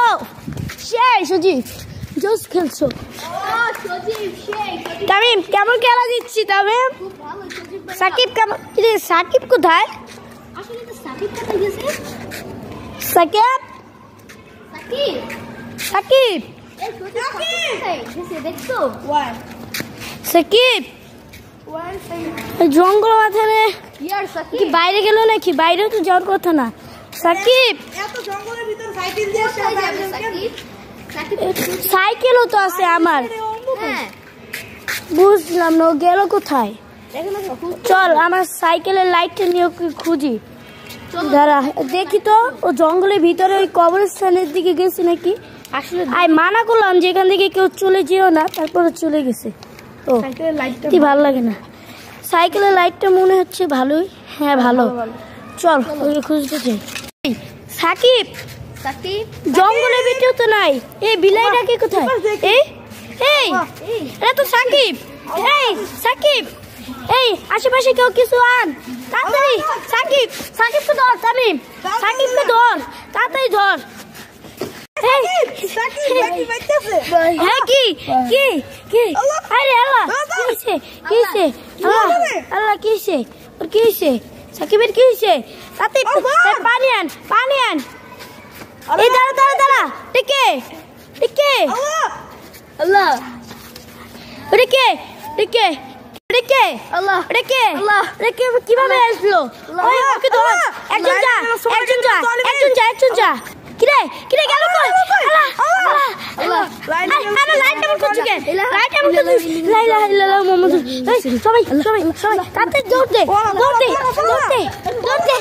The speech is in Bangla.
ও সেই সজীব জোস খেলছো। তামিম কেমন খেলা দিচ্ছি তামিম? সাকিব কেমন? সাকিব কোথায়? সাকিব সাকিব সাকিব জঙ্গল মাথানে কি বাইরে গেল নাকি? বাইরেও তো যাওয়ার কথা না। সাকিব সাইকেলও তো আছে আমার, বুঝলাম না ও গেল কোথায়। চল আমার সাইকেলের লাইটটা নিয়ে খুঁজি, দাঁড়া দেখি তো ও জঙ্গলের ভিতরে ওই কবরস্থানের দিকে গেছে নাকি। আসলে আই মানা করলাম যে এখান থেকে কেউ চলে যেও না, তারপরে চলে গেছে। ও কি ভালো লাগে না, সাইকেলের লাইটটা মনে হচ্ছে ভালোই। হ্যাঁ ভালো, চল ওকে খুঁজতে চাই। সাকিব জঙ্গলের ভিতরে তো নাই, এই বিলাইটাকে কোথায়? এই এই এটা তো সাকিব। এই সাকিব, এই আশেপাশে কেউ কিছু আন তাড়াতাড়ি। সাকিবকে ধর তামিম, সাকিবকে ধর তাড়াতাড়ি ধর। হ্যাঁ কি কি কি আরে আল্লাহ কিছে কিছে আল্লাহ কিছে ওর কিছে সাকিবের কিছে? সাকিব পানি আন পানি আন। এই দাঁড়া দাঁড়া দাঁড়া টিকে টিকে আল্লাহ টিকে টিকে টিকে আল্লাহ টিকে আল্লাহ টিকে কিভাবে আসলো? ওই ওকে ধর, একজন যা একজন যা একজন যা একজন যা। কিরে কিরে গেল কই? আল্লাহ আল্লাহ আল্লাহ আমার লাইট কেমন করছিস? লাইট কেমন করছিস? লা ইলাহা ইল্লাল্লাহ মুহাম্মাদুর। এই সবাই সবাই সবাই তাতে দৌড় দে দৌড় দে দৌড় দে দৌড় দে।